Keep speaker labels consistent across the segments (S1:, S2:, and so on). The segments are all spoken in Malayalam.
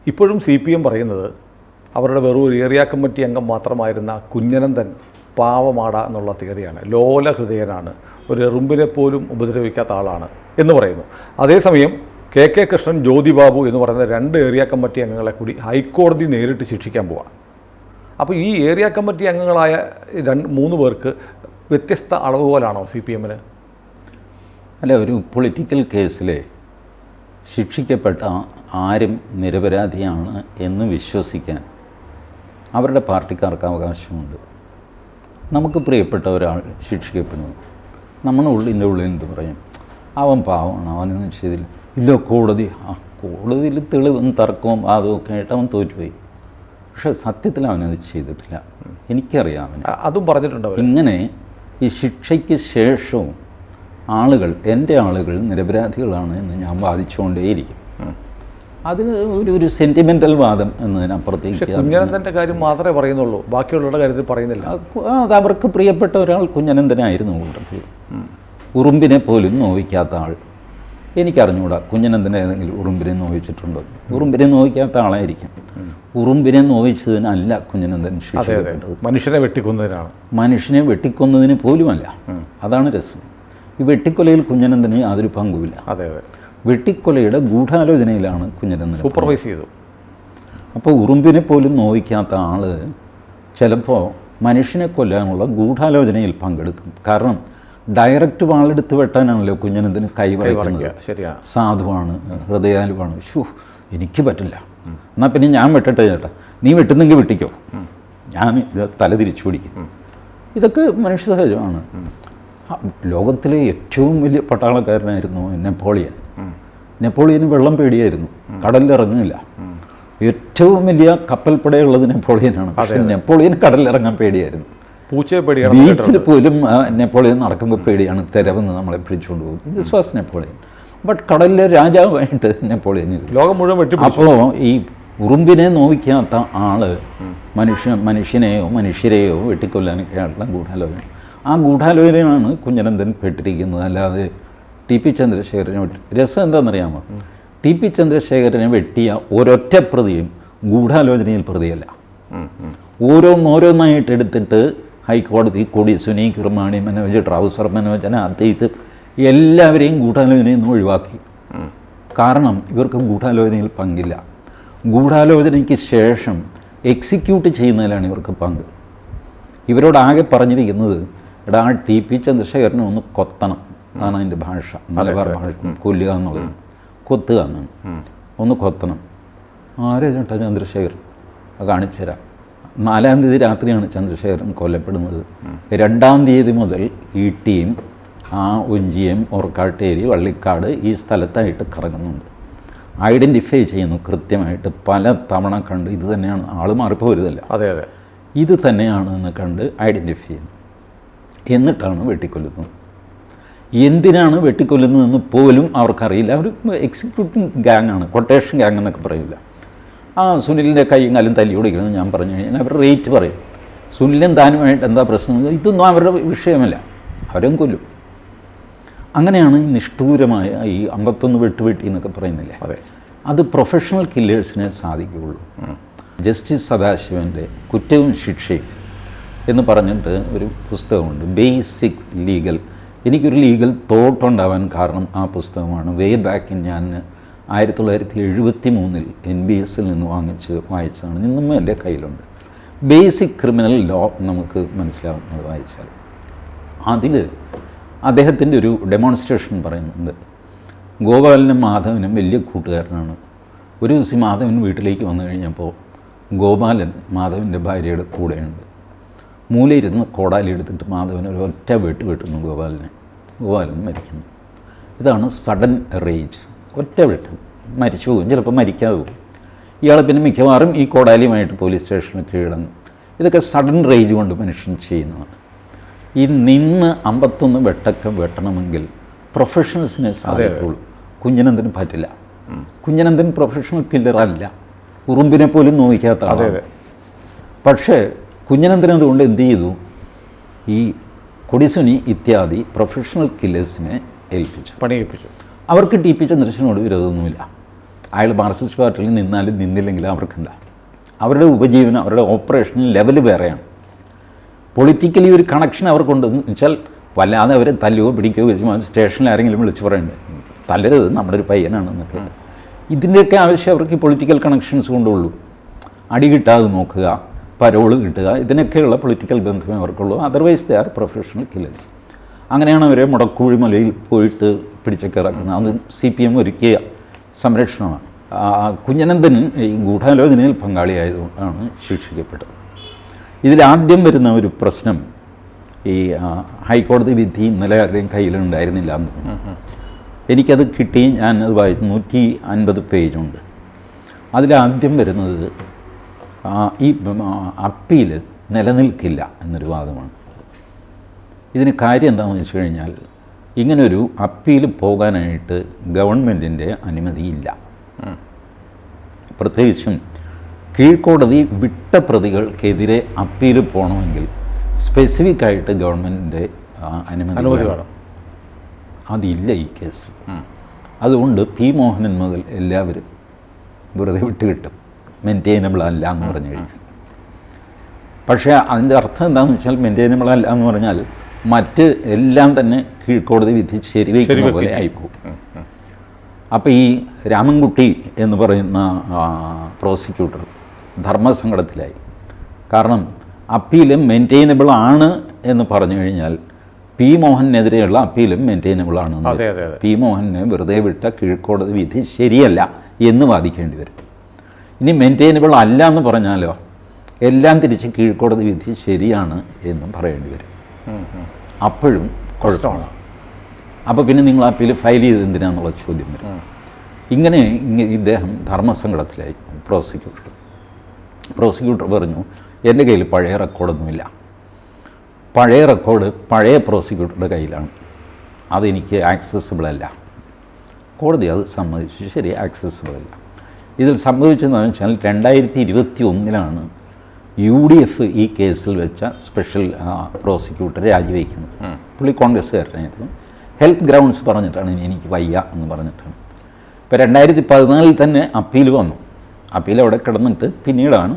S1: ഇപ്പോഴും CPM പറയുന്നത് അവരുടെ വെറും ഒരു ഏരിയ കമ്മിറ്റി അംഗം മാത്രമായിരുന്ന കുഞ്ഞനന്തൻ പാവമാട എന്നുള്ള തിയറിയാണ്. ലോലഹൃദയനാണ്, ഒരു എറുമ്പിനെ പോലും ഉപദ്രവിക്കാത്ത ആളാണ് എന്ന് പറയുന്നു. അതേസമയം KK കൃഷ്ണൻ, ജ്യോതി ബാബു എന്ന് പറയുന്ന 2 ഏരിയ കമ്മിറ്റി അംഗങ്ങളെ കൂടി ഹൈക്കോടതി നേരിട്ട് ശിക്ഷിക്കാൻ പോവാണ്. അപ്പോൾ ഈ ഏരിയ കമ്മിറ്റി അംഗങ്ങളായ 3 പേർക്ക് വ്യത്യസ്ത അളവുകോലാണോ CPMന്?
S2: അല്ല, ഒരു പൊളിറ്റിക്കൽ കേസിൽ ശിക്ഷിക്കപ്പെട്ട ആരും നിരപരാധിയാണ് എന്ന് വിശ്വസിക്കാൻ അവരുടെ പാർട്ടിക്കാർക്ക് അവകാശമുണ്ട്. നമുക്ക് പ്രിയപ്പെട്ട ഒരാൾ ശിക്ഷിക്കപ്പെടുന്നു, നമ്മുടെ ഉള്ളിൻ്റെ ഉള്ളിൽ എന്ത് പറയും? അവൻ പാവമാണ്, അവനൊന്നും ചെയ്തില്ല. ഇല്ല, കോടതിയിൽ തെളിവും തർക്കവും അതുമൊക്കെ ആയിട്ട് അവൻ തോറ്റുപോയി. പക്ഷേ സത്യത്തിൽ അവനത് ചെയ്തിട്ടില്ല. എനിക്കറിയാം അവൻ.
S1: അതും പറഞ്ഞിട്ടുണ്ട്.
S2: ഇങ്ങനെ ഈ ശിക്ഷയ്ക്ക് ശേഷവും എൻ്റെ ആളുകൾ നിരപരാധികളാണ് എന്ന് ഞാൻ വാദിച്ചുകൊണ്ടേയിരിക്കും. അത് ഒരു സെൻറ്റിമെൻ്റൽ വാദം എന്നതിനപ്പുറത്തേക്ക്.
S1: കുഞ്ഞനന്തൻ്റെ കാര്യം മാത്രമേ പറയുന്നുള്ളൂ, ബാക്കിയുള്ളവരുടെ കാര്യത്തിൽ പറയുന്നില്ല.
S2: അത് അവർക്ക് പ്രിയപ്പെട്ട ഒരാൾ കുഞ്ഞനന്തനായിരുന്നു കൂട്ടത്തിൽ. ഉറുമ്പിനെ പോലും നോവിക്കാത്ത ആൾ. എനിക്കറിഞ്ഞൂടാ കുഞ്ഞനന്തനെ ഏതെങ്കിലും ഉറുമ്പിനെ നോവിച്ചിട്ടുണ്ടോ. ഉറുമ്പിനെ നോവിക്കാത്ത ആളായിരിക്കും. ഉറുമ്പിനെ നോവിച്ചതിനല്ല കുഞ്ഞനന്തൻ ശിക്ഷിക്കപ്പെട്ടത്, മനുഷ്യനെ വെട്ടിക്കൊന്നതിന് പോലുമല്ല. അതാണ് രസം. ഈ വെട്ടിക്കൊലയിൽ കുഞ്ഞനന്തന് യാതൊരു പങ്കുമില്ല. വെട്ടിക്കൊലയുടെ ഗൂഢാലോചനയിലാണ് കുഞ്ഞനന്തൻ
S1: സൂപ്പർവൈസ് ചെയ്തു.
S2: അപ്പോൾ ഉറുമ്പിനെ പോലും നോവിക്കാത്ത ആൾ ചിലപ്പോൾ മനുഷ്യനെ കൊല്ലാനുള്ള ഗൂഢാലോചനയിൽ പങ്കെടുക്കും. കാരണം ഡയറക്റ്റ് വാളെടുത്ത് വെട്ടാനാണല്ലോ കുഞ്ഞനന്തന് കൈവറയ്ക്കുന്നത്. സാധുവാണ്, ഹൃദയാലുവാണ്. എനിക്ക് പറ്റില്ല, എന്നാൽ പിന്നെ ഞാൻ വെട്ടട്ടെ ചേട്ടാ, നീ വെട്ടുന്നെങ്കിൽ വെട്ടിക്കോ, ഞാൻ ഇത് തല തിരിച്ചു പിടിക്കും. ഇതൊക്കെ മനുഷ്യ സഹജമാണ്. ലോകത്തിലെ ഏറ്റവും വലിയ പട്ടാളക്കാരനായിരുന്നു നെപ്പോളിയന് വെള്ളം പേടിയായിരുന്നു, കടലിലിറങ്ങില്ല. ഏറ്റവും വലിയ കപ്പൽപ്പടയുള്ളത് നെപ്പോളിയനാണ്. പക്ഷേ നെപ്പോളിയന് കടലിലിറങ്ങാൻ പേടിയായിരുന്നു. ബീച്ചിൽ പോലും നെപ്പോളിയൻ നടക്കുമ്പോൾ പേടിയാണ്, തിരവെന്ന് നമ്മളെ പിടിച്ചുകൊണ്ട് പോകും. This was Napoleon. ബട്ട് കടലിലെ രാജാവായിട്ട് നെപ്പോളിയൻ
S1: ലോകം മുഴുവൻ.
S2: അപ്പോൾ ഈ ഉറുമ്പിനെ നോവിക്കാത്ത ആള് മനുഷ്യരെയോ വെട്ടിക്കൊല്ലാനൊക്കെയായിട്ടുള്ള ഗൂഢാലോചന. ആ ഗൂഢാലോചനയാണ് കുഞ്ഞനന്തൻ പെട്ടിരിക്കുന്നത്. അല്ലാതെ TP ചന്ദ്രശേഖരനെ രസം എന്താണെന്നറിയാമോ? TP ചന്ദ്രശേഖരനെ വെട്ടിയ ഒരൊറ്റ പ്രതിയും ഗൂഢാലോചനയിൽ പ്രതിയല്ല. ഓരോന്നായിട്ട് എടുത്തിട്ട് ഹൈക്കോടതി കൊടിസുനി, കിർമാണി മനോജ്, ട്രൗസർ മനോജന, അദ്ദേഹത്തെ എല്ലാവരെയും ഗൂഢാലോചനയിൽ നിന്ന് ഒഴിവാക്കി. കാരണം ഇവർക്ക് ഗൂഢാലോചനയിൽ പങ്കില്ല. ഗൂഢാലോചനയ്ക്ക് ശേഷം എക്സിക്യൂട്ട് ചെയ്യുന്നതിലാണ് ഇവർക്ക് പങ്ക്. ഇവരോടാകെ പറഞ്ഞിരിക്കുന്നത്, എടാ TP ചന്ദ്രശേഖരനെ ഒന്ന് കൊത്തണം. അതാണ് അതിൻ്റെ ഭാഷ, മലബാർ ഭാഷ. കൊല്ലുക എന്നുള്ളത്, കൊത്തുക എന്നാണ്. ഒന്ന് കൊത്തണം. ആരെ ചേട്ടാ ചന്ദ്രശേഖരൻ? കാണിച്ചു തരാം. 4-ാം തീയതി രാത്രിയാണ് ചന്ദ്രശേഖരൻ കൊല്ലപ്പെടുന്നത്. 2-ാം തീയതി മുതൽ ഈ ടീം ഒഞ്ചിയം, ഓർക്കാട്ടേരി, വള്ളിക്കാട് ഈ സ്ഥലത്തായിട്ട് കറങ്ങുന്നുണ്ട്. ഐഡൻറ്റിഫൈ ചെയ്യുന്നു കൃത്യമായിട്ട്. പല തവണ കണ്ട് ഇത് തന്നെയാണ്, ആൾ മാറിപ്പോരുതല്ല, ഇത് തന്നെയാണ് എന്ന് കണ്ട് ഐഡൻറ്റിഫൈ ചെയ്യുന്നു. എന്നിട്ടാണ് വെട്ടിക്കൊല്ലുന്നത്. എന്തിനാണ് വെട്ടിക്കൊല്ലുന്നതെന്ന് പോലും അവർക്കറിയില്ല. അവർ എക്സിക്യൂട്ടീവ് ഗ്യാങ്ങാണ്, കൊട്ടേഷൻ ഗ്യാങ് എന്നൊക്കെ പറയില്ല. സുനിലിൻ്റെ കൈയും കാലും തല്ലി ഓടിക്കണമെന്ന് ഞാൻ പറഞ്ഞു കഴിഞ്ഞാൽ അവർ റേറ്റ് പറയും. സുനിലും താനുമായിട്ട് എന്താ പ്രശ്നം? ഇതൊന്നും അവരുടെ വിഷയമല്ല, അവരും കൊല്ലും. അങ്ങനെയാണ് ഈ നിഷ്ഠൂരമായ ഈ 51 വെട്ടുവെട്ടി എന്നൊക്കെ പറയുന്നില്ലേ, അത് പ്രൊഫഷണൽ കില്ലേഴ്സിനെ സാധിക്കുകയുള്ളൂ. ജസ്റ്റിസ് സദാശിവൻ്റെ കുറ്റവും ശിക്ഷയും എന്ന് പറഞ്ഞിട്ട് ഒരു പുസ്തകമുണ്ട്, ബേസിക് ലീഗൽ. എനിക്കൊരു ലീഗൽ തോട്ട് ഉണ്ടാവാൻ കാരണം ആ പുസ്തകമാണ്. വേ ബാക്ക് ഞാൻ 1973 NBSൽ നിന്ന് വായിച്ചതാണ്. ഇന്നും എൻ്റെ കയ്യിലുണ്ട്. ബേസിക് ക്രിമിനൽ ലോ നമുക്ക് മനസ്സിലാവുന്നത് വായിച്ചാൽ. അതിൽ അദ്ദേഹത്തിൻ്റെ ഒരു ഡെമോൺസ്ട്രേഷൻ പറയുന്നുണ്ട്. ഗോപാലനും മാധവനും വലിയ കൂട്ടുകാരനാണ്. ഒരു ദിവസം മാധവൻ വീട്ടിലേക്ക് വന്നു കഴിഞ്ഞപ്പോൾ ഗോപാലൻ മാധവൻ്റെ ഭാര്യയുടെ കൂടെയുണ്ട്. മൂലയിരുന്ന് കോടാലി എടുത്തിട്ട് മാധവൻ ഒരു ഒറ്റ വെട്ടുന്നു ഗോപാലൻ മരിക്കുന്നു. ഇതാണ് സഡൻ റേജ്. ഒറ്റ വെട്ട് മരിച്ചു പോകും, ചിലപ്പോൾ മരിക്കാതെ പോകും. ഇയാൾ പിന്നെ മിക്കവാറും ഈ കോടാലിയുമായിട്ട് പോലീസ് സ്റ്റേഷനിൽ കീഴടങ്ങും. ഇതൊക്കെ സഡൻ റേജ് കൊണ്ട് മനുഷ്യൻ ചെയ്യുന്നതാണ്. ഈ 51 വെട്ടൊക്കെ വെട്ടണമെങ്കിൽ പ്രൊഫഷണൽസിനെ സാധിക്കുള്ളൂ. കുഞ്ഞനന്തന് പറ്റില്ല. കുഞ്ഞനന്തൻ പ്രൊഫഷണൽ കില്ലറല്ല, ഉറുമ്പിനെ പോലും നോവിക്കാത്ത ആളാണ്. പക്ഷേ കുഞ്ഞനന്തൻ അതുകൊണ്ട് എന്ത് ചെയ്തു? ഈ കൊടിസുനി ഇത്യാദി പ്രൊഫഷണൽ കില്ലേഴ്സിനെ പണിയേൽപ്പിച്ചു. അവർക്ക് TP ചന്ദ്രശേഖരനോട് വിരോധമൊന്നുമില്ല. അയാൾ മാർക്സിസ്റ്റ് പാർട്ടിയിൽ നിന്നാലും നിന്നില്ലെങ്കിലും അവർക്കെന്താ, അവരുടെ ഉപജീവനം, അവരുടെ ഓപ്പറേഷൻ ലെവൽ വേറെയാണ്. പൊളിറ്റിക്കലി ഒരു കണക്ഷൻ അവർക്കുണ്ടെന്ന് വെച്ചാൽ വല്ലാതെ അവരെ തല്ലുകയോ പിടിക്കുകയോ വെച്ച് സ്റ്റേഷനിൽ ആരെങ്കിലും വിളിച്ച് പറയണ്ടേ, തല്ലരുത്, നമ്മുടെ ഒരു പയ്യനാണെന്നൊക്കെ. ഇതിൻ്റെയൊക്കെ ആവശ്യം അവർക്ക് പൊളിറ്റിക്കൽ കണക്ഷൻസ് കൊണ്ടുള്ളൂ. അടി കിട്ടാതെ നോക്കുക, പരോള് കിട്ടുക, ഇതിനൊക്കെയുള്ള പൊളിറ്റിക്കൽ ബന്ധമേ അവർക്കുള്ളൂ. Otherwise they are professional killers. അങ്ങനെയാണ് അവരെ മുടക്കുഴി മലയിൽ പോയിട്ട് പിടിച്ചൊക്കെ ഇറക്കുന്നത്. അത് CPM ഒരുക്കിയ സംരക്ഷണമാണ്. കുഞ്ഞനന്തൻ ഈ ഗൂഢാലോചനയിൽ പങ്കാളിയായതുകൊണ്ടാണ് ശിക്ഷിക്കപ്പെട്ടത്. ഇതിലാദ്യം വരുന്ന ഒരു പ്രശ്നം, ഈ ഹൈക്കോടതി വിധി ഇന്നലെ ആരുടെയും കയ്യിലുണ്ടായിരുന്നില്ല എന്ന് തോന്നുന്നു. എനിക്കത് കിട്ടി, ഞാനത് വായിച്ചു. 150 പേജുണ്ട്. അതിലാദ്യം വരുന്നത് ഈ അപ്പീൽ നിലനിൽക്കില്ല എന്നൊരു വാദമാണ്. ഇതിന് കാര്യം എന്താണെന്ന് വെച്ച് കഴിഞ്ഞാൽ, ഇങ്ങനൊരു അപ്പീൽ പോകാനായിട്ട് ഗവൺമെൻറ്റിൻ്റെ അനുമതിയില്ല. പ്രത്യേകിച്ചും കീഴ്ക്കോടതി വിട്ട പ്രതികൾക്കെതിരെ അപ്പീൽ പോകണമെങ്കിൽ സ്പെസിഫിക് ആയിട്ട് ഗവൺമെൻറ്റിൻ്റെ അനുമതി വേണം. അതില്ല ഈ കേസിൽ. അതുകൊണ്ട് P. മോഹനൻ മുതൽ എല്ലാവരും വെറുതെ വിട്ടുകിട്ടും, മെയിൻറ്റെയിനബിൾ അല്ല എന്ന് പറഞ്ഞു കഴിഞ്ഞാൽ. പക്ഷേ അതിൻ്റെ അർത്ഥം എന്താണെന്ന് വെച്ചാൽ, മെയിൻറ്റെയിനബിൾ അല്ല എന്ന് പറഞ്ഞാൽ മറ്റ് എല്ലാം തന്നെ കീഴ്ക്കോടതി വിധി ശരിവയ്ക്കുന്ന പോലെ ആയിപ്പോകും. അപ്പോൾ ഈ രാമൻകുട്ടി എന്ന് പറയുന്ന പ്രോസിക്യൂട്ടർ ധർമ്മസങ്കടത്തിലായി. കാരണം അപ്പീലും മെയിൻറ്റെയിനബിൾ ആണ് എന്ന് പറഞ്ഞു കഴിഞ്ഞാൽ P. മോഹനെതിരെയുള്ള അപ്പീലും മെയിൻറ്റെയിനബിൾ ആണെന്ന്, P. മോഹനെ വെറുതെ വിട്ട കീഴ്ക്കോടതി വിധി ശരിയല്ല എന്ന് വാദിക്കേണ്ടി വരും. ഇനി മെയിൻറ്റെയിനബിൾ അല്ല എന്ന് പറഞ്ഞാലോ എല്ലാം തിരിച്ച് കീഴ്ക്കോടതി വിധി ശരിയാണ് എന്നും പറയേണ്ടി വരും. അപ്പോഴും കുഴപ്പമാണ്. അപ്പോൾ പിന്നെ നിങ്ങൾ അപ്പീൽ ഫയൽ ചെയ്ത് എന്തിനാന്നുള്ള ചോദ്യം വരും. ഇങ്ങനെ ഇദ്ദേഹം ധർമ്മസങ്കടത്തിലായി. പ്രോസിക്യൂട്ടർ പറഞ്ഞു, എൻ്റെ കയ്യിൽ പഴയ റെക്കോർഡൊന്നുമില്ല. പഴയ റെക്കോർഡ് പഴയ പ്രോസിക്യൂട്ടറുടെ കയ്യിലാണ്, അതെനിക്ക് ആക്സസിബിൾ അല്ല. കോടതി അത് സമ്മതിച്ചു, ശരി, ആക്സസിബിൾ അല്ല. ഇതിൽ സംഭവിച്ചതെന്ന് വെച്ചാൽ 2021 UDF ഈ കേസിൽ വെച്ച സ്പെഷ്യൽ പ്രോസിക്യൂട്ടർ രാജിവെക്കുന്നത്. പുള്ളി കോൺഗ്രസ്സുകാരനായിരുന്നു. ഹെൽത്ത് ഗ്രൗണ്ട്സ് പറഞ്ഞിട്ടാണ്, എനിക്ക് വയ്യ എന്ന് പറഞ്ഞിട്ടാണ്. ഇപ്പോൾ 2014 തന്നെ അപ്പീൽ വന്നു. അപ്പീൽ അവിടെ കിടന്നിട്ട് പിന്നീടാണ്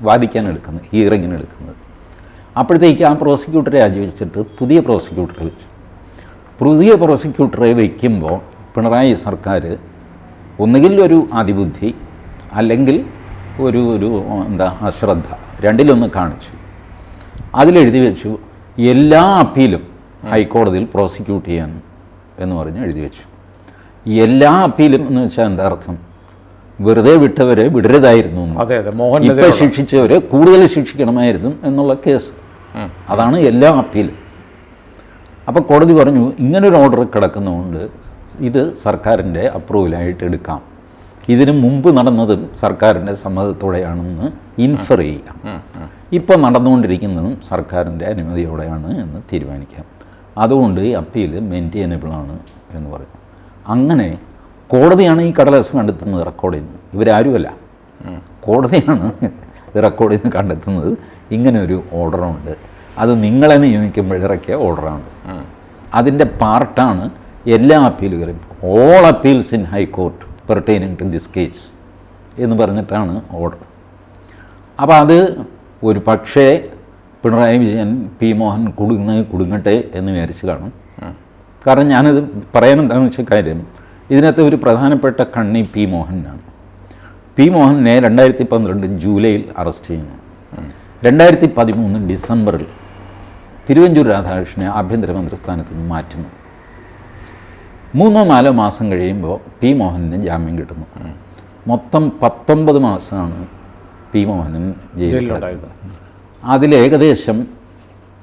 S2: വാദിക്കാൻ എടുക്കുന്നത്, ഹിയറിങ്ങിന് എടുക്കുന്നത്. അപ്പോഴത്തേക്ക് ആ പ്രോസിക്യൂട്ടറെ രാജിവെച്ചിട്ട് പുതിയ പ്രോസിക്യൂട്ടറെ വെച്ചു. പുതിയ പ്രോസിക്യൂട്ടറെ വയ്ക്കുമ്പോൾ പിണറായി സർക്കാർ ഒന്നുകിൽ ഒരു അതിബുദ്ധി അല്ലെങ്കിൽ ഒരു അശ്രദ്ധ, രണ്ടിലൊന്ന് കാണിച്ചു. അതിലെഴുതി വെച്ചു, എല്ലാ അപ്പീലും ഹൈക്കോടതിയിൽ പ്രോസിക്യൂട്ട് ചെയ്യാൻ എന്ന് പറഞ്ഞ് എഴുതി വെച്ചു. എല്ലാ അപ്പീലും എന്ന് വെച്ചാൽ എന്താ അർത്ഥം? വെറുതെ വിട്ടവരെ വിടരുതായിരുന്നു, ഇപ്പം ശിക്ഷിച്ചവരെ കൂടുതൽ ശിക്ഷിക്കണമായിരുന്നു എന്നുള്ള കേസ്. അതാണ് എല്ലാ അപ്പീലും. അപ്പോൾ കോടതി പറഞ്ഞു, ഇങ്ങനൊരു ഓർഡർ കിടക്കുന്നതുകൊണ്ട് ഇത് സർക്കാരിൻ്റെ അപ്രൂവലായിട്ട് എടുക്കാം, ഇതിനു മുമ്പ് നടന്നതും സർക്കാരിൻ്റെ സമ്മതത്തോടെയാണെന്ന് ഇൻഫർ ചെയ്യാം, ഇപ്പോൾ നടന്നുകൊണ്ടിരിക്കുന്നതും സർക്കാരിൻ്റെ അനുമതിയോടെയാണ് എന്ന് തീരുമാനിക്കാം. അതുകൊണ്ട് ഈ അപ്പീൽ മെയിൻറ്റെയിനബിളാണ് എന്ന് പറയും. അങ്ങനെ കോടതിയാണ് ഈ കടലാസ് കണ്ടെത്തുന്നത് റെക്കോർഡിൽ നിന്ന്. ഇവരാരുമല്ല, കോടതിയാണ് റെക്കോർഡിൽ നിന്ന് കണ്ടെത്തുന്നത്. ഇങ്ങനെ ഒരു ഓർഡറുണ്ട്, അത് നിങ്ങളെ നിയമിക്കുമ്പോഴിറക്കിയ ഓർഡറാണ്. അതിൻ്റെ പാർട്ടാണ് എല്ലാ അപ്പീലുകളും, all appeals in high court pertaining to this case എന്ന് പറഞ്ഞിട്ടാണ് ഓർഡർ. അപ്പോൾ അത് ഒരു പക്ഷേ പിണറായി വിജയൻ P. മോഹൻ കുടുങ്ങട്ടെ എന്ന് വിചാരിച്ച് കാണും. കാരണം ഞാനത് പറയാൻ എന്താണെന്ന് വെച്ചാൽ കാര്യം, ഇതിനകത്ത് ഒരു പ്രധാനപ്പെട്ട കണ്ണി P. മോഹനാണ്. P. മോഹനെ 2012 ജൂലൈയിൽ അറസ്റ്റ് ചെയ്യുന്നു. 2013 ഡിസംബറിൽ തിരുവഞ്ചൂർ രാധാകൃഷ്ണനെ ആഭ്യന്തരമന്ത്രി സ്ഥാനത്ത് നിന്ന് മാറ്റുന്നു. 3-4 മാസം കഴിയുമ്പോൾ P. മോഹനന് ജാമ്യം കിട്ടുന്നു. മൊത്തം 19 മാസമാണ് P. മോഹനൻ ജയിലിലുണ്ടായത്. അതിലേകദേശം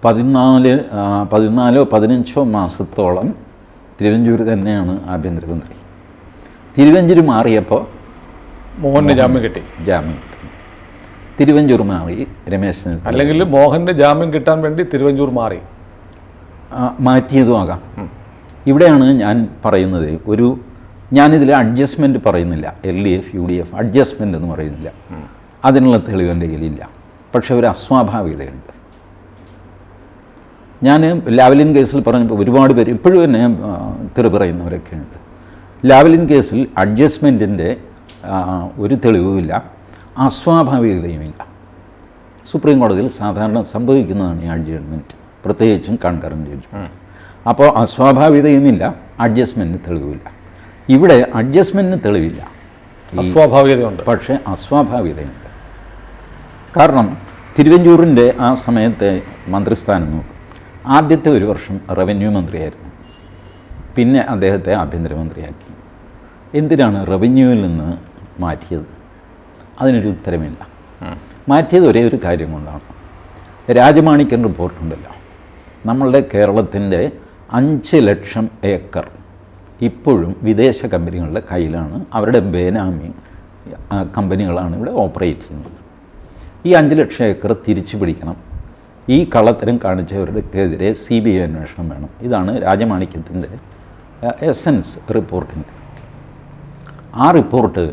S2: 14-15 മാസത്തോളം തിരുവഞ്ചൂർ തന്നെയാണ് ആഭ്യന്തരമന്ത്രി. തിരുവഞ്ചൂർ മാറിയപ്പോൾ
S1: മോഹന് ജാമ്യം കിട്ടി.
S2: തിരുവഞ്ചൂർ മാറി രമേശിന്,
S1: അല്ലെങ്കിൽ മോഹൻ്റെ ജാമ്യം കിട്ടാൻ വേണ്ടി തിരുവഞ്ചൂർ
S2: മാറ്റിയതുമാകാം. ഇവിടെയാണ് ഞാൻ പറയുന്നത്, ഞാനിതിൽ അഡ്ജസ്റ്റ്മെൻറ്റ് പറയുന്നില്ല, LDF UDF അഡ്ജസ്റ്റ്മെൻ്റ് എന്ന് പറയുന്നില്ല, അതിനുള്ള തെളിവ് എൻ്റെ കയ്യിലില്ല. പക്ഷേ ഒരു അസ്വാഭാവികതയുണ്ട്. ഞാൻ ലാവ്ലിൻ കേസിൽ പറഞ്ഞപ്പോൾ ഒരുപാട് പേര് ഇപ്പോഴും എന്നെ തെറി പറയുന്നവരൊക്കെ ഉണ്ട്. ലാവ്ലിൻ കേസിൽ അഡ്ജസ്റ്റ്മെൻറ്റിൻ്റെ ഒരു തെളിവുമില്ല, അസ്വാഭാവികതയുമില്ല. സുപ്രീം കോടതിയിൽ സാധാരണ സംഭവിക്കുന്നതാണ് ഈ അഡ്ജസ്റ്റ്മെൻറ്റ്, പ്രത്യേകിച്ചും കൺകറൻറ്റ് ജഡ്ജ്മെൻറ്റ്. അപ്പോൾ അസ്വാഭാവികതയുമില്ല, അഡ്ജസ്റ്റ്മെൻറ്റിന് തെളിവില്ല. ഇവിടെ അഡ്ജസ്റ്റ്മെൻറ്റിന് തെളിവില്ല,
S1: അസ്വാഭാവികതയുണ്ട്.
S2: പക്ഷേ അസ്വാഭാവികതയുണ്ട്. കാരണം തിരുവഞ്ചൂരിൻ്റെ ആ സമയത്തെ മന്ത്രിസ്ഥാനം നോക്കും. ആദ്യത്തെ ഒരു വർഷം റവന്യൂ മന്ത്രിയായിരുന്നു, പിന്നെ അദ്ദേഹത്തെ ആഭ്യന്തരമന്ത്രിയാക്കി. എന്തിനാണ് റവന്യൂവിൽ നിന്ന് മാറ്റിയത്? അതിനൊരു ഉത്തരമില്ല. മാറ്റിയത് ഒരേ ഒരു കാര്യം കൊണ്ടാണ്. രാജമാണിക്യൻ റിപ്പോർട്ടുണ്ടല്ലോ, നമ്മളുടെ കേരളത്തിൻ്റെ 5 ലക്ഷം ഏക്കർ ഇപ്പോഴും വിദേശ കമ്പനികളുടെ കയ്യിലാണ്. അവരുടെ ബേനാമി കമ്പനികളാണ് ഇവിടെ ഓപ്പറേറ്റ് ചെയ്യുന്നത്. ഈ 5 ലക്ഷം ഏക്കർ തിരിച്ചു പിടിക്കണം. ഈ കള്ളത്തരം കാണിച്ചവർക്കെതിരെ CBI അന്വേഷണം വേണം. ഇതാണ് രാജമാണിക്യത്തിൻ്റെ എസൻസ് റിപ്പോർട്ടിൻ്റെ. ആ റിപ്പോർട്ട്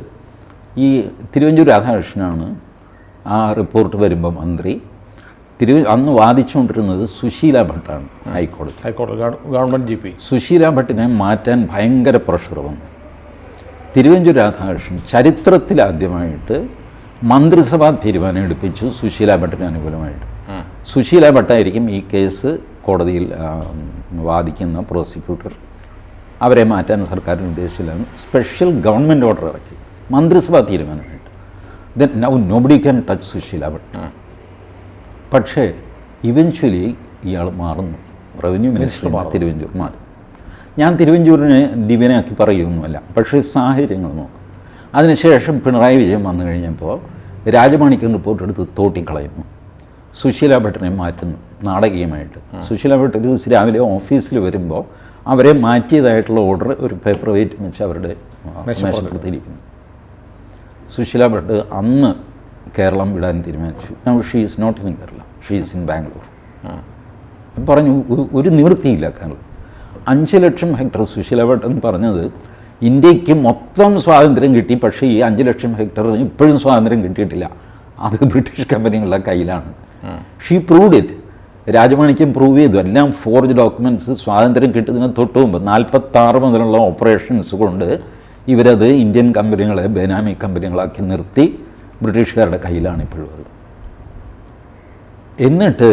S2: ഈ തിരുവഞ്ചൂർ രാധാകൃഷ്ണനാണ് ആ റിപ്പോർട്ട് വരുമ്പോൾ മന്ത്രി. അന്ന് വാദിച്ചുകൊണ്ടിരുന്നത് സുശീല ഭട്ടാണ്, ഹൈക്കോടതി
S1: ഗവൺമെൻറ് GP.
S2: സുശീല ഭട്ടിനെ മാറ്റാൻ ഭയങ്കര പ്രഷർ വന്നു. തിരുവഞ്ചൂർ രാധാകൃഷ്ണൻ ചരിത്രത്തിലാദ്യമായിട്ട് മന്ത്രിസഭാ തീരുമാനം എടുപ്പിച്ചു സുശീല ഭട്ടിന് അനുകൂലമായിട്ട്. സുശീല ഭട്ടായിരിക്കും ഈ കേസ് കോടതിയിൽ വാദിക്കുന്ന പ്രോസിക്യൂട്ടർ. അവരെ മാറ്റാൻ സർക്കാർ നിർദ്ദേശിച്ചില്ല. സ്പെഷ്യൽ ഗവൺമെൻറ് ഓർഡർ ഇറക്കി മന്ത്രിസഭാ തീരുമാനമായിട്ട്. Then now nobody can touch Sushila Bhatt. പക്ഷേ ഇവൻച്വലി ഇയാൾ മാറുന്നു, റവന്യൂ മിനിസ്റ്റർ തിരുവഞ്ചൂർ മാറും. ഞാൻ തിരുവഞ്ചൂരിനെ ദിവ്യനാക്കി പറയുകയൊന്നുമല്ല, പക്ഷേ സാഹചര്യങ്ങൾ നോക്കും. അതിനുശേഷം പിണറായി വിജയൻ വന്നു കഴിഞ്ഞപ്പോൾ രാജമാണിക്യൻ റിപ്പോർട്ട് എടുത്ത് തോട്ടിക്കളയുന്നു, സുശീല ഭട്ടിനെ മാറ്റുന്നു നാടകീയമായിട്ട്. സുശീല ഭട്ട് ഒരു ദിവസം രാവിലെ ഓഫീസിൽ വരുമ്പോൾ അവരെ മാറ്റിയതായിട്ടുള്ള ഓർഡർ ഒരു പേപ്പർ വെയിറ്റ് വെച്ച് അവരുടെ മേശപ്പുറത്തിരിക്കുന്നു. സുശീല ഭട്ട് അന്ന് കേരളം വിടാൻ തീരുമാനിച്ചു. Now she is not in Kerala, she is in Bangalore. പറഞ്ഞു ഒരു നിവൃത്തിയില്ല. കേരളം 5 ലക്ഷം ഹെക്ടർ സുശീല ഭട്ട് എന്ന് പറഞ്ഞത് ഇന്ത്യക്ക് മൊത്തം സ്വാതന്ത്ര്യം കിട്ടി, പക്ഷേ ഈ 5 ലക്ഷം ഹെക്ടറിന് ഇപ്പോഴും സ്വാതന്ത്ര്യം കിട്ടിയിട്ടില്ല. അത് ബ്രിട്ടീഷ് കമ്പനികളുടെ കയ്യിലാണ്. She proved it. Rajamanikyam prove ചെയ്തു. എല്ലാം ഫോർജ് ഡോക്യുമെൻറ്റ്സ്. സ്വാതന്ത്ര്യം കിട്ടുന്നതിന് തൊട്ട് മുമ്പ് 46 മുതലുള്ള ഓപ്പറേഷൻസ് കൊണ്ട് ഇവരത് ഇന്ത്യൻ കമ്പനികളെ ബേനാമി കമ്പനികളാക്കി നിർത്തി ബ്രിട്ടീഷുകാരുടെ കയ്യിലാണ് ഇപ്പോഴും അത്. എന്നിട്ട്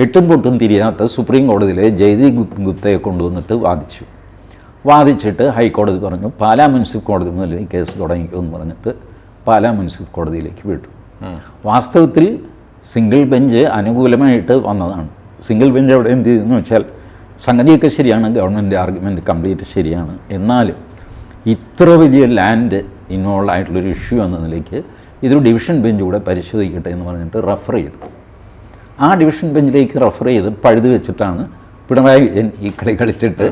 S2: എട്ടും പൊട്ടും തിരിയാത്ത സുപ്രീം കോടതിയിലെ ജയ്ദീപ് ഗുപ്തയെ കൊണ്ടുവന്നിട്ട് വാദിച്ചിട്ട് ഹൈക്കോടതി പറഞ്ഞു പാലാ മുനിസിപ്പൽ കോടതി മുതൽ ഈ കേസ് തുടങ്ങിക്കുമെന്ന് പറഞ്ഞിട്ട് പാലാ മുനിസിപ്പൽ കോടതിയിലേക്ക് വിട്ടു. വാസ്തവത്തിൽ സിംഗിൾ ബെഞ്ച് അനുകൂലമായിട്ട് വന്നതാണ്. സിംഗിൾ ബെഞ്ച് അവിടെ എന്ത് ചെയ്തെന്ന് വെച്ചാൽ സംഗതിയൊക്കെ ശരിയാണ്, ഗവൺമെൻറ് ആർഗ്യുമെൻറ്റ് കംപ്ലീറ്റ് ശരിയാണ്, എന്നാലും ഇത്ര വലിയ ലാൻഡ് ഇൻവോൾവ് ആയിട്ടുള്ളൊരു ഇഷ്യൂ എന്ന നിലയ്ക്ക് ഇതൊരു ഡിവിഷൻ ബെഞ്ച് കൂടെ പരിശോധിക്കട്ടെ എന്ന് പറഞ്ഞിട്ട് റെഫർ ചെയ്തു. ആ ഡിവിഷൻ ബെഞ്ചിലേക്ക് റെഫർ ചെയ്ത് പഴുത് വെച്ചിട്ടാണ് പിണറായി വിജയൻ ഈ കളി കളിച്ചിട്ട്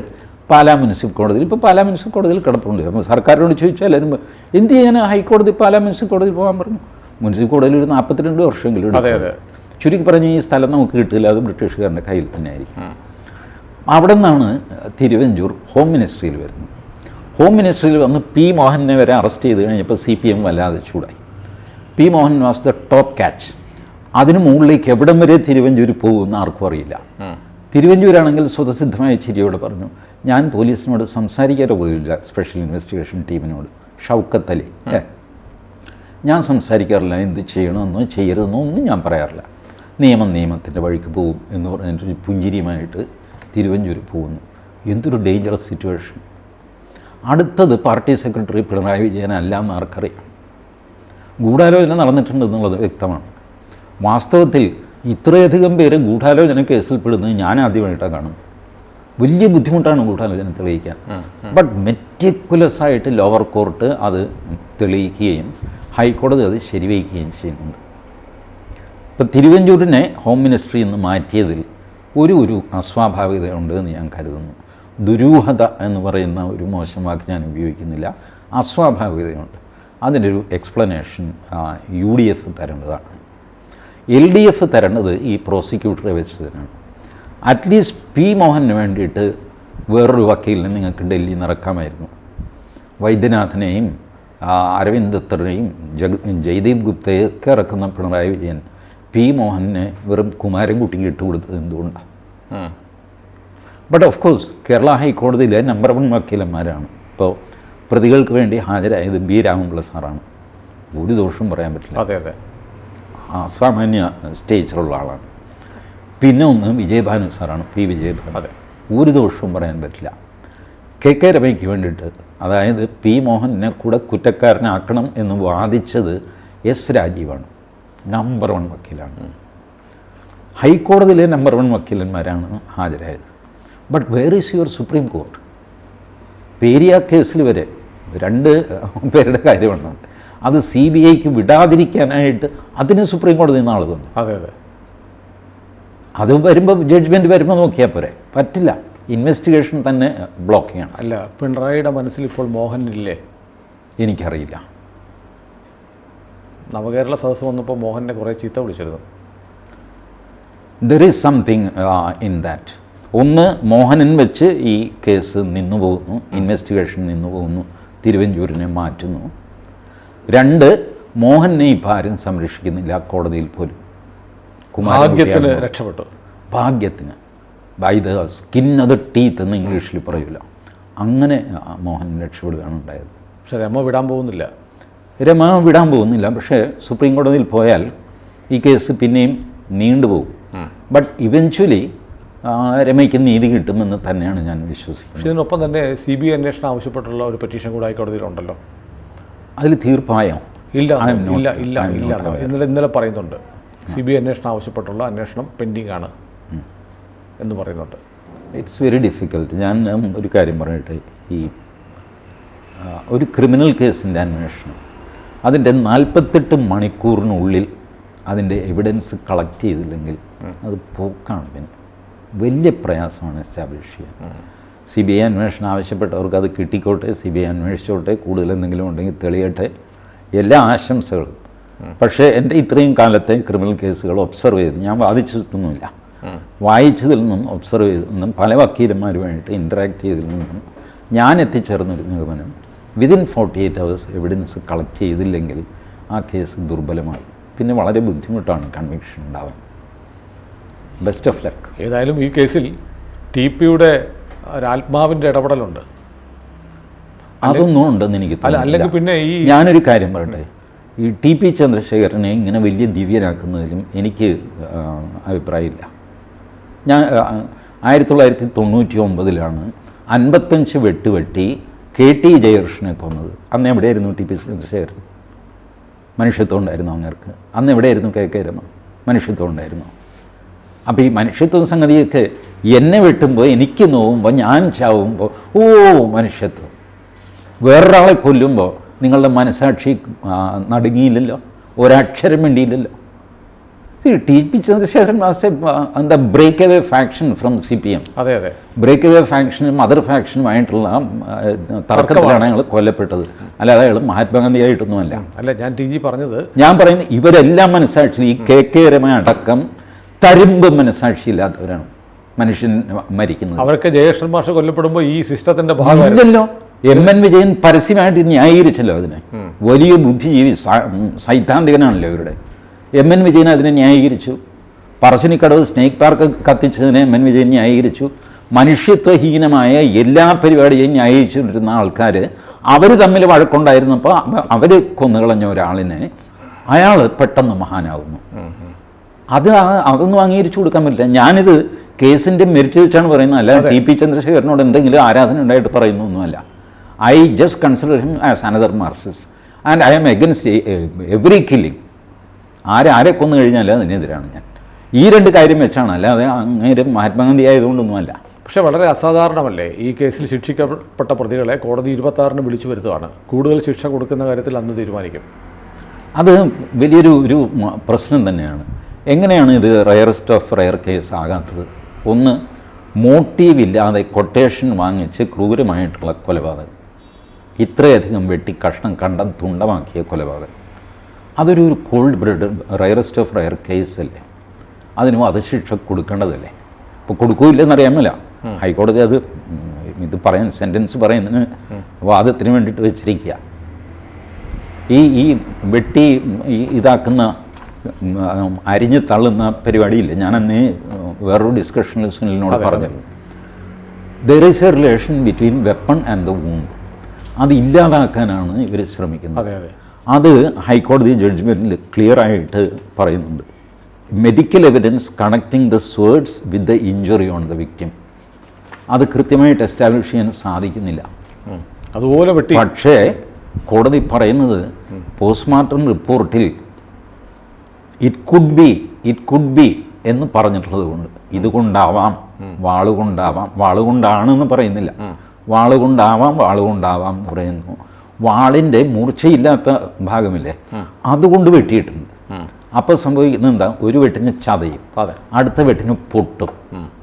S2: പാലാ മുനിസിപ്പൽ കോടതിയിൽ, ഇപ്പോൾ പാലാ മുനിസിപ്പൽ കോടതിയിൽ കിടപ്പുണ്ട്. അപ്പോൾ സർക്കാരിനോട് ചോദിച്ചാൽ എന്ത് ചെയ്യാൻ ഹൈക്കോടതി പാലാ മുനിസിപ്പൽ കോടതിയിൽ പോകാൻ പറഞ്ഞു. മുനിസിപ്പൽ കോടതിയിൽ ഒരു 42 വർഷമെങ്കിലും. ചുരുക്കി പറഞ്ഞ് ഈ സ്ഥലം നമുക്ക് കിട്ടില്ല, അത് ബ്രിട്ടീഷുകാരുടെ കയ്യിൽ തന്നെ ആയിരിക്കും. അവിടെ നിന്നാണ് തിരുവഞ്ചൂർ ഹോം മിനിസ്ട്രിയിൽ വരുന്നത്. ഹോം മിനിസ്ട്രിയിൽ വന്ന് പി മോഹനെ വരെ അറസ്റ്റ് ചെയ്ത് കഴിഞ്ഞപ്പോൾ CPM വല്ലാതെ ചൂടായി. P Mohan was the top catch. അതിനു മുകളിലേക്ക് എവിടം വരെ തിരുവഞ്ചൂർ പോകുമെന്ന് ആർക്കും അറിയില്ല. തിരുവഞ്ചൂരാണെങ്കിൽ സ്വതസിദ്ധമായ ചിരിയോട് പറഞ്ഞു, ഞാൻ പോലീസിനോട് സംസാരിക്കാതെ പോയില്ല, സ്പെഷ്യൽ ഇൻവെസ്റ്റിഗേഷൻ ടീമിനോട്, ഷൗക്കത്ത് അലി, ഞാൻ സംസാരിക്കാറില്ല, എന്ത് ചെയ്യണമെന്നോ ചെയ്യരുതെന്നോ ഒന്നും ഞാൻ പറയാറില്ല, നിയമത്തിൻ്റെ വഴിക്ക് പോകും എന്ന് പറഞ്ഞിട്ടൊരു പുഞ്ചിരിയുമായിട്ട് തിരുവഞ്ചൂർ പോകുന്നു. എന്തൊരു ഡേഞ്ചറസ് സിറ്റുവേഷൻ. അടുത്തത് പാർട്ടി സെക്രട്ടറി പിണറായി വിജയനല്ല എന്ന് ആർക്കറിയാം. ഗൂഢാലോചന നടന്നിട്ടുണ്ടെന്നുള്ളത് വ്യക്തമാണ്. വാസ്തവത്തിൽ ഇത്രയധികം പേര് ഗൂഢാലോചന കേസിൽപ്പെടുന്നത് ഞാൻ ആദ്യമായിട്ടാണ് കാണുന്നത്. വലിയ ബുദ്ധിമുട്ടാണ് ഗൂഢാലോചന തെളിയിക്കാൻ. ബട്ട് മെറ്റിക്കുലസ് ആയിട്ട് ലോവർ കോർട്ട് അത് തെളിയിക്കുകയും ഹൈക്കോടതി അത് ശരിവയ്ക്കുകയും ചെയ്യുന്നുണ്ട്. ഇപ്പം തിരുവഞ്ചൂരിനെ ഹോം മിനിസ്ട്രിയിൽ നിന്ന് മാറ്റിയതിൽ ഒരു അസ്വാഭാവികതയുണ്ട് എന്ന് ഞാൻ കരുതുന്നു. ദുരൂഹത എന്ന് പറയുന്ന ഒരു മോശം വാക്ക് ഞാൻ ഉപയോഗിക്കുന്നില്ല, അസ്വാഭാവികതയുണ്ട്. അതിനൊരു എക്സ്പ്ലനേഷൻ UDF തരേണ്ടതാണ്. LDF തരേണ്ടത് ഈ പ്രോസിക്യൂട്ടറെ വെച്ചതിനാണ്. അറ്റ്ലീസ്റ്റ് പി മോഹന് വേണ്ടിയിട്ട് വേറൊരു വക്കീലിനെ നിങ്ങൾക്ക് ഡൽഹിയിൽ നിന്ന് ഇറക്കാമായിരുന്നു. വൈദ്യനാഥനെയും അരവിന്ദ് ദത്തറിനെയും ജയ്ദീപ് ഗുപ്തയൊക്കെ ഇറക്കുന്ന പിണറായി വിജയൻ പി മോഹനെ വെറും കുമാരൻകുട്ടിക്ക് ഇട്ടുകൊടുത്തത് എന്തുകൊണ്ടാണ്? ബട്ട് ഓഫ് കോഴ്സ് കേരള ഹൈക്കോടതിയിലെ നമ്പർ 1 വക്കീലന്മാരാണ്. ഇപ്പോൾ പ്രതികൾക്ക് വേണ്ടി ഹാജരായത് ബി രാമപിള്ള സാറാണ്. ഒരു ദോഷവും പറയാൻ പറ്റില്ല.
S1: അതെ അതെ,
S2: അസാമാന്യ സ്റ്റേജിലുള്ള ആളാണ്. പിന്നെ ഒന്ന് വിജയഭാനു സാറാണ്, പി വിജയഭാനു.
S1: അതെ,
S2: ഒരു ദോഷവും പറയാൻ പറ്റില്ല. കെ കെ രമയ്ക്ക് വേണ്ടിയിട്ട്, അതായത് പി മോഹനെ കൂടെ കുറ്റക്കാരനാക്കണം എന്ന് വാദിച്ചത് എസ് രാജീവാണ്. നമ്പർ 1 വക്കീലാണ്. ഹൈക്കോടതിയിലെ നമ്പർ 1 വക്കീലന്മാരാണ് ഹാജരായത്. But where is your supreme court? Periya കേസിൽ വരെ 2 പേരുടെ കാര്യമാണ്. അത് CBIക്ക് വിടാതിരിക്കാനായിട്ട് അതിന് സുപ്രീം കോടതി നിന്ന് ആൾ തന്നു.
S1: അതെ അതെ,
S2: അത് വരുമ്പോൾ ജഡ്ജ്മെൻറ്റ് വരുമ്പോൾ നോക്കിയാൽ പോരെ. പറ്റില്ല, ഇൻവെസ്റ്റിഗേഷൻ തന്നെ ബ്ലോക്ക് ചെയ്യണം.
S1: അല്ല, പിണറായിയുടെ മനസ്സിൽ ഇപ്പോൾ മോഹൻ ഇല്ലേ?
S2: എനിക്കറിയില്ല.
S1: നവകേരള സദസ്സ് വന്നപ്പോൾ മോഹനെ കുറേ ചീത്ത വിളിച്ചിരുന്നു.
S2: There is something in that. ഒന്ന്, മോഹനൻ വെച്ച് ഈ കേസ് നിന്നു പോകുന്നു, ഇൻവെസ്റ്റിഗേഷൻ നിന്നു പോകുന്നു, തിരുവഞ്ചൂരിനെ മാറ്റുന്നു. 2, മോഹനെ ഇപ്പോൾ ആരും സംരക്ഷിക്കുന്നില്ല, കോടതിയിൽ പോലും.
S1: ഭാഗ്യത്തിന് രക്ഷപ്പെട്ടു.
S2: ഭാഗ്യത്തിന്, by the skin of the teeth എന്ന് ഇംഗ്ലീഷിൽ പറയൂല, അങ്ങനെ മോഹൻ രക്ഷപ്പെടുകയാണ് ഉണ്ടായത്.
S1: പക്ഷെ രമ വിടാൻ പോകുന്നില്ല.
S2: രമ വിടാൻ പോകുന്നില്ല. പക്ഷേ സുപ്രീം കോടതിയിൽ പോയാൽ ഈ കേസ് പിന്നെയും നീണ്ടുപോകും. ബട്ട് ഇവൻച്വലി രമയ്ക്ക് നീതി കിട്ടുമെന്ന് തന്നെയാണ് ഞാൻ വിശ്വസിക്കുന്നത്.
S1: പക്ഷേ ഇതിനൊപ്പം തന്നെ CBI അന്വേഷണം ആവശ്യപ്പെട്ടുള്ള ഒരു പെറ്റീഷൻ കൂടെ ഹൈക്കോടതിയിലുണ്ടല്ലോ.
S2: അതിൽ തീർപ്പായോ?
S1: ഇല്ല ഇല്ല ഇല്ല ഇല്ല, ഇന്നലെ പറയുന്നുണ്ട്. CBI അന്വേഷണം ആവശ്യപ്പെട്ടുള്ള അന്വേഷണം പെൻഡിങ് ആണ് എന്ന് പറയുന്നുണ്ട്.
S2: It's very difficult. ഞാൻ ഒരു കാര്യം പറയട്ടെ. ഈ ഒരു ക്രിമിനൽ കേസിൻ്റെ അന്വേഷണം, അതിൻ്റെ 48 മണിക്കൂറിനുള്ളിൽ അതിൻ്റെ എവിഡൻസ് കളക്ട് ചെയ്തില്ലെങ്കിൽ അത് പോക്കാണ്. പിന്നെ വലിയ പ്രയാസമാണ് എസ്റ്റാബ്ലിഷ് ചെയ്യാൻ. CBI അന്വേഷണം ആവശ്യപ്പെട്ടവർക്ക് അത് കിട്ടിക്കോട്ടെ, CBI അന്വേഷിച്ചോട്ടെ, കൂടുതൽ എന്തെങ്കിലും ഉണ്ടെങ്കിൽ തെളിയട്ടെ, എല്ലാ ആശംസകളും. പക്ഷേ എൻ്റെ ഇത്രയും കാലത്തെ ക്രിമിനൽ കേസുകൾ ഒബ്സർവ് ചെയ്ത്, ഞാൻ വാദിച്ചിട്ടൊന്നുമില്ല, വായിച്ചതിൽ നിന്നും ഒബ്സർവ് ചെയ്തതിൽ നിന്നും പല വക്കീലന്മാരുമായിട്ട് ഇൻറ്ററാക്ട് ചെയ്തതിൽ നിന്നും ഞാൻ എത്തിച്ചേർന്നൊരു നിഗമനം, വിതിൻ 48 hours എവിഡൻസ് കളക്ട് ചെയ്തില്ലെങ്കിൽ ആ കേസ് ദുർബലമായി. പിന്നെ വളരെ ബുദ്ധിമുട്ടാണ് കൺവിക്ഷൻ ഉണ്ടാവാൻ. Best of luck.
S1: ഏതായാലും ഈ കേസിൽ TPയുടെ ഒരാത്മാവിൻ്റെ ഇടപെടലുണ്ട്.
S2: അതൊന്നും ഉണ്ടെന്ന് എനിക്ക്
S1: അല്ലെങ്കിൽ പിന്നെ ഈ
S2: ഞാനൊരു കാര്യം പറയട്ടെ. ഈ TP ചന്ദ്രശേഖരനെ ഇങ്ങനെ വലിയ ദിവ്യനാക്കുന്നതിലും എനിക്ക് അഭിപ്രായമില്ല. ഞാൻ 1999 55 വെട്ടുവെട്ടി KT ജയകൃഷ്ണനെ കൊന്നത്. അന്ന് എവിടെയായിരുന്നു TP ചന്ദ്രശേഖരൻ? മനുഷ്യത്വം ഉണ്ടായിരുന്നു അങ്ങേർക്ക്. അന്ന് എവിടെയായിരുന്നു KK രമ? മനുഷ്യത്വം ഉണ്ടായിരുന്നു. അപ്പോൾ ഈ മനുഷ്യത്വം സംഗതിയൊക്കെ എന്നെ വെട്ടുമ്പോൾ, എനിക്ക് നോവുമ്പോൾ, ഞാൻ ചാവുമ്പോൾ മനുഷ്യത്വം. വേറൊരാളെ കൊല്ലുമ്പോൾ നിങ്ങളുടെ മനസാക്ഷി നടുങ്ങിയില്ലല്ലോ, ഒരക്ഷരം വേണ്ടിയില്ലല്ലോ. TP ചന്ദ്രശേഖരൻ എന്താ break away faction from CPM.
S1: അതെ അതെ,
S2: ബ്രേക്ക് അവേ ഫാക്ഷനും മദർ ഫാക്ഷനുമായിട്ടുള്ള തർക്കത്തിലാണ് അയാൾ കൊല്ലപ്പെട്ടത്. അല്ലാതെ അയാൾ മഹാത്മാഗാന്ധിയായിട്ടൊന്നുമല്ല.
S1: അല്ല, ഞാൻ TG പറഞ്ഞത്,
S2: ഞാൻ പറയുന്നത് ഇവരെല്ലാം മനസാക്ഷി, ഈ KK രമ അടക്കം തരുമ്പ് മനസാക്ഷിയില്ലാത്തവരാണ് മനുഷ്യൻ മരിക്കുന്നത്.
S1: അവർക്ക് ജയകൃഷ്ണൻ മാഷ് കൊല്ലപ്പെടുമ്പോൾ ഈ സിസ്റ്റത്തിന്റെ ഭാഗമല്ലോ.
S2: MN വിജയൻ പരസ്യമായിട്ട് ന്യായീകരിച്ചല്ലോ അതിനെ. വലിയ ബുദ്ധിജീവി, സൈദ്ധാന്തികനാണല്ലോ ഇവരുടെ. MN വിജയൻ അതിനെ ന്യായീകരിച്ചു. പറശ്ശിനിക്കടവ് സ്നേക്ക് പാർക്ക് കത്തിച്ചതിനെ MN വിജയൻ ന്യായീകരിച്ചു. മനുഷ്യത്വഹീനമായ എല്ലാ പരിപാടിയെയും ന്യായീകരിച്ചിരുന്ന ആൾക്കാർ അവർ തമ്മിൽ വഴക്കുണ്ടായിരുന്നപ്പോൾ അവർ കൊന്നുകളഞ്ഞ ഒരാളിനെ അയാൾ പെട്ടെന്ന് മഹാനാകുന്നു. അതൊന്നും അംഗീകരിച്ചു കൊടുക്കാൻ പറ്റില്ല. ഞാനിത് കേസിൻ്റെ മെറിറ്റ് വെച്ചാണ് പറയുന്നത്, അല്ല TP ചന്ദ്രശേഖരനോട് എന്തെങ്കിലും ആരാധന ഉണ്ടായിട്ട് പറയുന്നൊന്നുമല്ല. I just consider him as another Marxist and I am against every killing. ആരെ കൊന്നു കഴിഞ്ഞാൽ അതിനെതിരാണ് ഞാൻ. ഈ 2 കാര്യം വെച്ചാണ്, അല്ലാതെ അങ്ങേരും മഹാത്മാഗാന്ധി ആയതുകൊണ്ടൊന്നുമല്ല.
S1: പക്ഷേ വളരെ അസാധാരണമല്ലേ ഈ കേസിൽ ശിക്ഷിക്കപ്പെട്ട പ്രതികളെ കോടതി 26-ന് വിളിച്ചു വരുത്തുകയാണ്. കൂടുതൽ ശിക്ഷ കൊടുക്കുന്ന കാര്യത്തിൽ അന്ന് തീരുമാനിക്കും.
S2: അത് വലിയൊരു പ്രശ്നം തന്നെയാണ്. എങ്ങനെയാണ് ഇത് റയറസ്റ്റ് ഓഫ് റയർ കേസ് ആകാത്തത്? ഒന്ന്, മോട്ടീവ് ഇല്ലാതെ കൊട്ടേഷൻ വാങ്ങിച്ച് ക്രൂരമായിട്ടുള്ള കൊലപാതകം, ഇത്രയധികം വെട്ടി കഷ്ണം കണ്ടം തുണ്ടമാക്കിയ കൊലപാതകം, അതൊരു cold blood rarest of rare കേസല്ലേ? അതിന് വധശിക്ഷ കൊടുക്കേണ്ടതല്ലേ? ഇപ്പോൾ കൊടുക്കൂല്ലെന്നറിയാമല്ല. ഹൈക്കോടതി ഇത് പറയാൻ, സെൻറ്റൻസ് പറയുന്നതിന് വാദത്തിന് വേണ്ടിയിട്ട് വെച്ചിരിക്കുക. ഈ വെട്ടി ഇതാക്കുന്ന അരിഞ്ഞ് തള്ളുന്ന പരിപാടിയില്ലേ, ഞാനന്ന് വേറൊരു ഡിസ്കഷനിൽ സുനിലിനോട് പറഞ്ഞത്, there is a relation between weapon and the wound. അത് ഇല്ലാതാക്കാനാണ് ഇവർ ശ്രമിക്കുന്നത്.
S1: അതെ അതെ.
S2: അത് ഹൈക്കോടതി ജഡ്ജ്മെൻറ്റിൽ ക്ലിയറായിട്ട് പറയുന്നുണ്ട്. Medical evidence connecting the swords with the injury on the victim, അത് കൃത്യമായിട്ട് എസ്റ്റാബ്ലിഷ് ചെയ്യാൻ സാധിക്കുന്നില്ല.
S1: അതുപോലെ വെട്ടി.
S2: പക്ഷേ കോടതി പറയുന്നത് പോസ്റ്റ്മോർട്ടം റിപ്പോർട്ടിൽ ഇറ്റ് കുഡ് ബി എന്ന് പറഞ്ഞിട്ടുള്ളത് കൊണ്ട് ഇതുകൊണ്ടാവാം, വാളുകൊണ്ടാവാം, വാളുകൊണ്ടാണെന്ന് പറയുന്നില്ല, വാളുകൊണ്ടാവാം എന്ന് പറയുന്നു. വാളിൻ്റെ മൂർച്ചയില്ലാത്ത ഭാഗമില്ലേ, അതുകൊണ്ട് വെട്ടിയിട്ടുണ്ട്. അപ്പോൾ സംഭവിക്കുന്നത് എന്താ, ഒരു വെട്ടിന് ചതയും, അടുത്ത വെട്ടിന് പൊട്ടും,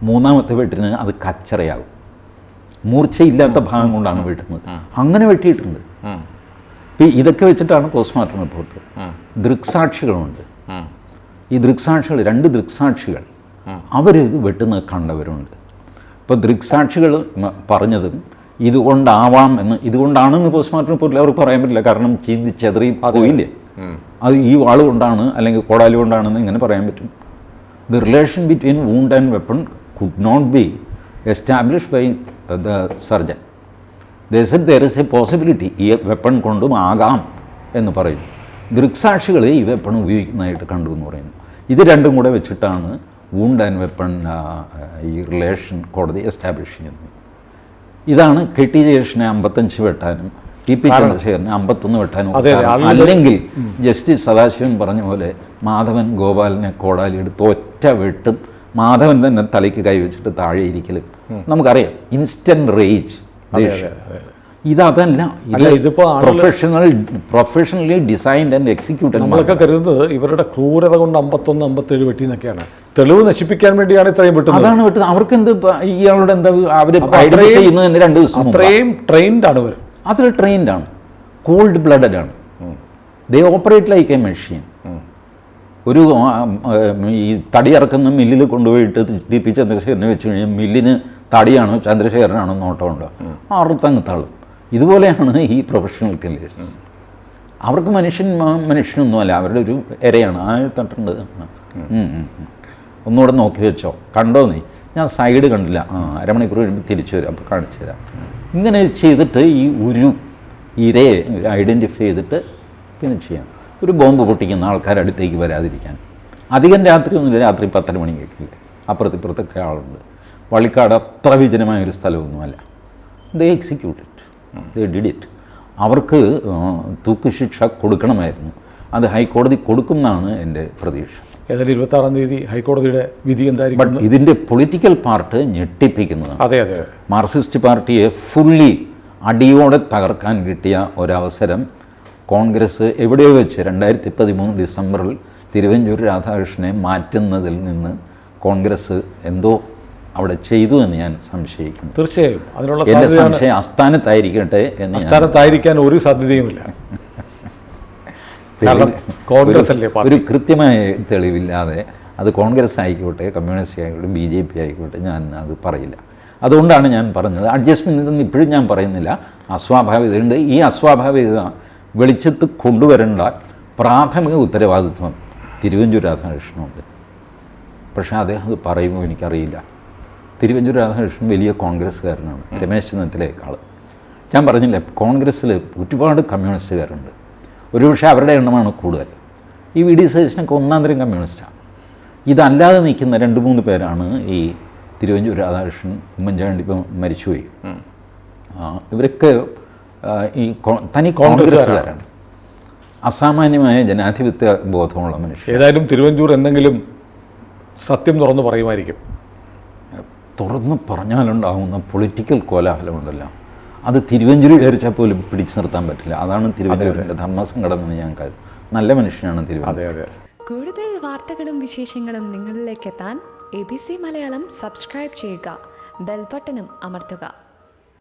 S2: മൂന്നാമത്തെ വെട്ടിന് അത് കച്ചറയാകും. മൂർച്ചയില്ലാത്ത ഭാഗം കൊണ്ടാണ് വെട്ടുന്നത്. അങ്ങനെ വെട്ടിയിട്ടുണ്ട്. ഇപ്പം ഇതൊക്കെ വെച്ചിട്ടാണ് പോസ്റ്റ്മോർട്ടം റിപ്പോർട്ട്. ദൃക്സാക്ഷികളുണ്ട്. ഈ ദൃക്സാക്ഷികൾ, 2 ദൃക്സാക്ഷികൾ അവരിത് വെട്ടുന്നത് കണ്ടവരുണ്ട്. ഇപ്പോൾ ദൃക്സാക്ഷികൾ പറഞ്ഞതും ഇതുകൊണ്ടാവാം എന്ന്, ഇതുകൊണ്ടാണെന്ന് പോസ്റ്റ്മോർട്ടം റിപ്പോർട്ടിൽ അവർക്ക് പറയാൻ പറ്റില്ല. കാരണം ചിന്തിച്ചെതറി പോയില്ലേ. അത് ഈ വാള് കൊണ്ടാണ് അല്ലെങ്കിൽ കോടാലി കൊണ്ടാണെന്ന് ഇങ്ങനെ പറയാൻ പറ്റും. The relation between wound and weapon could not be established by the surgeon. There is a possibility, ഈ വെപ്പൺ കൊണ്ടും ആകാം എന്ന് പറയും. ദൃക്സാക്ഷികൾ ഈ വെപ്പൺ ഉപയോഗിക്കുന്നതായിട്ട് കണ്ടു എന്ന് പറയുന്നു. ഇത് രണ്ടും കൂടെ വെച്ചിട്ടാണ് വൂണ്ട് ആൻഡ് വെപ്പൺ ഈ റിലേഷൻ കോടതി എസ്റ്റാബ്ലിഷ് ചെയ്യുന്നത്. ഇതാണ് KT ജയകൃഷ്ണനെ 55 വെട്ടാനും TP ചന്ദ്രശേഖരനെ 51 വെട്ടാനും, അല്ലെങ്കിൽ ജസ്റ്റിസ് സദാശിവൻ പറഞ്ഞ പോലെ മാധവൻ ഗോപാലിനെ കോടാലി എടുത്ത് ഒറ്റ വെട്ടും മാധവൻ തന്നെ തലയ്ക്ക് കൈവച്ചിട്ട് താഴെ ഇരിക്കലും നമുക്കറിയാം. Instant rage. ഇതല്ല,
S1: ഇതിപ്പോ
S2: പ്രൊഫഷണലി ഡിസൈൻഡ് ആൻഡ് എക്സിക്യൂട്ടഡ്.
S1: നമ്മളൊക്കെ കരുതുന്നത് ഇവരുടെ ക്രൂരത കൊണ്ട് 51, 57 വെട്ടി എന്നൊക്കെയാണ്. തെളിവ് നശിപ്പിക്കാൻ വേണ്ടിയാണ് ഇത്രയും വെട്ടുന്നത്.
S2: അതാണ് വെട്ടുന്നത്. അവർക്ക് എന്ത്, ഇയാളുടെ എന്താ, അവർ ഐഡന്റിഫൈ ചെയ്യുന്നതിന് 2 ദിവസം
S1: അത്രയും ട്രെയിൻഡ് ആണ് ഇവർ.
S2: അതിൽ ട്രെയിൻഡ് ആണ്, കോൾഡ് ബ്ലഡഡ് ആണ്. ദേ ഓപ്പറേറ്റ് ലൈക്ക് എ മെഷീൻ. ഒരു ഈ തടി ഇറക്കുന്ന മില്ലിൽ കൊണ്ടുപോയിട്ട് TP ചന്ദ്രശേഖരനെ വെച്ച് കഴിഞ്ഞാൽ മില്ലിന് തടിയാണോ ചന്ദ്രശേഖരനാണോ നോട്ടമുണ്ടോ, അറുത്തങ്ങ് തള്ളും. ഇതുപോലെയാണ് ഈ പ്രൊഫഷണൽ കില്ലേഴ്സ്. അവർക്ക് മനുഷ്യനൊന്നുമല്ല, അവരുടെ ഒരു ഇരയാണ്. ആ തട്ടുണ്ട്, ഒന്നുകൂടെ നോക്കി വെച്ചോ, കണ്ടോ നീ, ഞാൻ സൈഡ് കണ്ടില്ല, അരമണിക്കൂർ കഴിയുമ്പോൾ തിരിച്ചു വരും, അപ്പോൾ കാണിച്ചു തരാം. ഇങ്ങനെ ചെയ്തിട്ട് ഈ ഒരു ഇരയെ ഐഡൻറ്റിഫൈ ചെയ്തിട്ട് പിന്നെ ചെയ്യാം. ഒരു ബോംബ് പൊട്ടിക്കുന്ന ആൾക്കാരടുത്തേക്ക് വരാതിരിക്കാൻ. അധികം രാത്രി ഒന്നുമില്ല, രാത്രി 10 മണിക്കൊക്കെ അപ്പുറത്തിപ്പുറത്തൊക്കെ ആളുണ്ട്. വള്ളിക്കാട് അത്ര വിജനമായൊരു സ്ഥലമൊന്നുമല്ല. They execute it, they did it. അവർക്ക് തൂക്കുശിക്ഷ കൊടുക്കണമായിരുന്നു. അത് ഹൈക്കോടതി കൊടുക്കുമെന്നാണ് എൻ്റെ പ്രതീക്ഷ.
S1: ഏതായാലും 26-ാം തീയതി ഹൈക്കോടതിയുടെ വിധി എന്തായിരിക്കും?
S2: ഇതിൻ്റെ പൊളിറ്റിക്കൽ പാർട്ട് ഞെട്ടിപ്പിക്കുന്നതാണ്.
S1: അതെ അതെ.
S2: മാർക്സിസ്റ്റ് പാർട്ടിയെ ഫുള്ളി അടിയോടെ തകർക്കാൻ കിട്ടിയ ഒരവസരം കോൺഗ്രസ് എവിടെയോ വെച്ച് 2013 ഡിസംബറിൽ തിരുവഞ്ചൂർ രാധാകൃഷ്ണനെ മാറ്റുന്നതിൽ നിന്ന് കോൺഗ്രസ് എന്തോ അവിടെ ചെയ്തു എന്ന് ഞാൻ സംശയിക്കുന്നു.
S1: തീർച്ചയായും അതിനുള്ള
S2: എൻ്റെ സംശയം അസ്ഥാനത്തായിരിക്കട്ടെ എന്ന്.
S1: അസ്ഥാനത്തായിരിക്കാൻ ഒരു സാധ്യതയുമില്ല.
S2: ഒരു കൃത്യമായ തെളിവില്ലാതെ അത് കോൺഗ്രസ് ആയിക്കോട്ടെ, കമ്മ്യൂണിസ്റ്റ് ആയിക്കോട്ടെ, BJP ആയിക്കോട്ടെ, ഞാൻ അത് പറയില്ല. അതുകൊണ്ടാണ് ഞാൻ പറഞ്ഞത് അഡ്ജസ്റ്റ്മെൻ്റ് എന്ന് ഇപ്പോഴും ഞാൻ പറയുന്നില്ല. അസ്വാഭാവികതയുണ്ട്. ഈ അസ്വാഭാവികത വെളിച്ചത്ത് കൊണ്ടുവരേണ്ട പ്രാഥമിക ഉത്തരവാദിത്വം തിരുവഞ്ചൂർ രാധാകൃഷ്ണനുണ്ട്. പക്ഷേ അദ്ദേഹം അത് പറയുമോ എനിക്കറിയില്ല. തിരുവഞ്ചൂർ രാധാകൃഷ്ണൻ വലിയ കോൺഗ്രസ്സുകാരനാണ്, രമേശ് ചെന്നിത്തലയേക്കാൾ. ഞാൻ പറഞ്ഞില്ലേ, കോൺഗ്രസ്സിൽ ഒരുപാട് കമ്മ്യൂണിസ്റ്റുകാരുണ്ട്. ഒരുപക്ഷെ അവരുടെ എണ്ണമാണ് കൂടുതൽ. ഈ VD സതീശനൊക്കെ ഒന്നാം തരം കമ്മ്യൂണിസ്റ്റാണ്. ഇതല്ലാതെ നിൽക്കുന്ന 2-3 പേരാണ് ഈ തിരുവഞ്ചൂർ രാധാകൃഷ്ണൻ, ഉമ്മൻചാണ്ടി ഇപ്പം മരിച്ചുപോയി. ഇവരൊക്കെ ഈ തനി കോൺഗ്രസ്സുകാരാണ്. അസാമാന്യമായ ജനാധിപത്യ ബോധമുള്ള മനുഷ്യർ.
S1: ഏതായാലും തിരുവഞ്ചൂർ എന്തെങ്കിലും സത്യം തുറന്നു പറയുമായിരിക്കും.
S2: തുറന്ന് പറഞ്ഞാലുണ്ടാകുന്ന പൊളിറ്റിക്കൽ കോലാഹലമുണ്ടല്ലോ, അത് തിരുവഞ്ചൂർ വിചാരിച്ചാൽ പോലും പിടിച്ചു നിർത്താൻ പറ്റില്ല. അതാണ് തിരുവഞ്ചൂരിൻ്റെ ധർമ്മസങ്കടം എന്ന് ഞാൻ കരുതുന്നു. നല്ല മനുഷ്യനാണ് തിരുവഞ്ചൂർ.
S3: കൂടുതൽ വാർത്തകളും വിശേഷങ്ങളും നിങ്ങളിലേക്ക് എത്താൻ ABC മലയാളം സബ്സ്ക്രൈബ് ചെയ്യുക, ബെൽ ബട്ടണും അമർത്തുക.